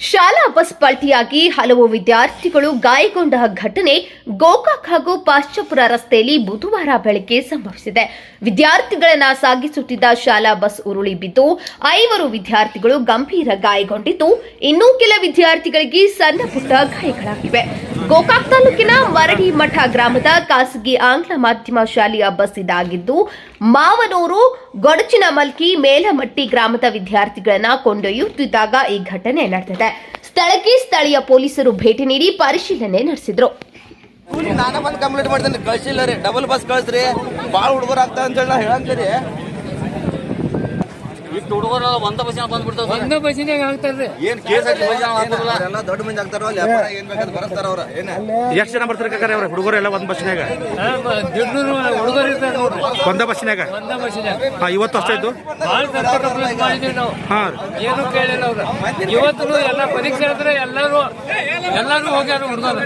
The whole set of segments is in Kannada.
ಶಾಲಾ ಬಸ್ ಪಲ್ಟಿಯಾಗಿ ಹಲವು ವಿದ್ಯಾರ್ಥಿಗಳು ಗಾಯಗೊಂಡ ಘಟನೆ ಗೋಕಾಕ್ ಹಾಗೂ ಪಾಶ್ಚಪುರ ರಸ್ತೆಯಲ್ಲಿ ಬುಧವಾರ ಬೆಳಗ್ಗೆ ಸಂಭವಿಸಿದೆ. ವಿದ್ಯಾರ್ಥಿಗಳನ್ನ ಸಾಗಿಸುತ್ತಿದ್ದ ಶಾಲಾ ಬಸ್ ಉರುಳಿ ಬಿದ್ದು 5 ವಿದ್ಯಾರ್ಥಿಗಳು ಗಂಭೀರ ಗಾಯಗೊಂಡಿದ್ದು, ಇನ್ನೂ ಕೆಲ ವಿದ್ಯಾರ್ಥಿಗಳಿಗೆ ಸಣ್ಣ ಪುಟ್ಟ ಗಾಯಗಳಾಗಿವೆ. ಗೋಕಾಕ್ ತಾಲೂಕಿನ ಮರಡಿ ಮಠ ಗ್ರಾಮದ ಖಾಸಗಿ ಆಂಗ್ಲ ಮಾಧ್ಯಮ ಶಾಲೆಯ ಬಸ್ ಇದಾಗಿದ್ದು, ಮಾವನೂರು, ಗೊಡಚಿನಮಲ್ಕಿ, ಮೇಲಮಟ್ಟಿ ಗ್ರಾಮದ ವಿದ್ಯಾರ್ಥಿಗಳನ್ನ ಕೊಂಡೊಯ್ಯುತ್ತಿದ್ದಾಗ ಈ ಘಟನೆ ನಡೆದಿದೆ. ಸ್ಥಳಕ್ಕೆ ಸ್ಥಳೀಯ ಪೊಲೀಸರು ಭೇಟಿ ನೀಡಿ ಪರಿಶೀಲನೆ ನಡೆಸಿದ್ರು. ನಾನು ಬಂದು ಕಂಪ್ಲೇಂಟ್ ಮಾಡ್ತೇನೆ, ಕಳಿಸಿಲ್ಲ ರೀ, ಡಬಲ್ ಬಸ್ ಕಳಿಸ್ರಿ, ಭಾಳ ಹುಡುಗರು ಆಗ್ತಾ ಅಂತ ಹೇಳಿ ನಾ ಹೇಳಂತೀರಿ. ಇಷ್ಟು ಹುಡುಗರು ಒಂದ ಬಸ್ಸಿನ ಬಂದ್ಬಿಡ್ತಾವ, ಒಂದ ಬಸ್ಸಿನಾಗ ಆಗ್ತಾರ್ರಿ. ಏನ್ ಕೇಸ್ ಹಾಕಿ ಎಲ್ಲ ದೊಡ್ಡ ಮಂದಿ ಆಗ್ತಾರ, ವ್ಯಾಪಾರ ಏನ್ ಬೇಕಾದ್ರೆ ಬರಸ್ತಾರ ಅವ್ರ. ಏನ ಎಷ್ಟು ಜನ ಬರ್ತಾರೆ ಕಾಕಾರ ಅವ್ರ ಹುಡುಗರು ಎಲ್ಲ ಒಂದ್ ಬಸ್ಸಿನಾಗ? ಹುಡುಗರು ಇರ್ತಾರೆ ನೋಡ್ರಿ, ಒಂದ ಬಸ್ಸಿನಾಗ. ಒಂದ ಬಸ್ಸಿನಾಗ ಇವತ್ತು ಅಷ್ಟೇ ಇದ್ದು ಭಾಳ ಮಾಡಿದೀವಿ ನಾವು. ಏನು ಕೇಳಿಲ್ಲ ಅವ್ರ. ಇವತ್ತು ಎಲ್ಲ ಪರೀಕ್ಷೆ ಅಂದ್ರೆ ಎಲ್ಲರೂ ಹೋಗ್ಯಾರ ಹುಡುಗರು.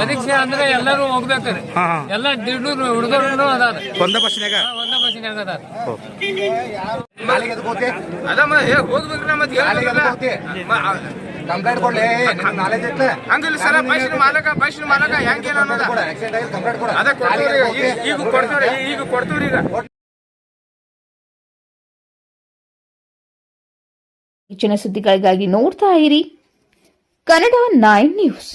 ಪರೀಕ್ಷೆ ಅಂದ್ರೆ ಎಲ್ಲರೂ ಹೋಗ್ಬೇಕ್ರಿ. ಎಲ್ಲ ದಿಡ್ನೂರು ಹುಡುಗರು ಅದಾರ ಒಂದ ಬಸ್ಸಿನಾಗ. ಒಂದ ಬಸ್ಸಿನಾಗ ಅದಾರ. ಕಂಪ್ಲೇಂಟ್ ಕೊಡ್ಲಿ, ನಾಲೆಜ್ ಐತೆ ಹಂಗಿಲ್ಲ ಸರ. ಬಸ್ಸಿನ ಮಾಲಕ ಹೆಂಗೇನು ಅನ್ನೋದ ಅದ ಕೊಡ್ತೀವ್ರಿ, ಈಗ ಕೊಡ್ತೀವ್ರಿ. ಹೆಚ್ಚಿನ ಸುದ್ದಿಗಳಿಗಾಗಿ ನೋಡ್ತಾ ಇರಿ ಕನ್ನಡ 9 ನ್ಯೂಸ್.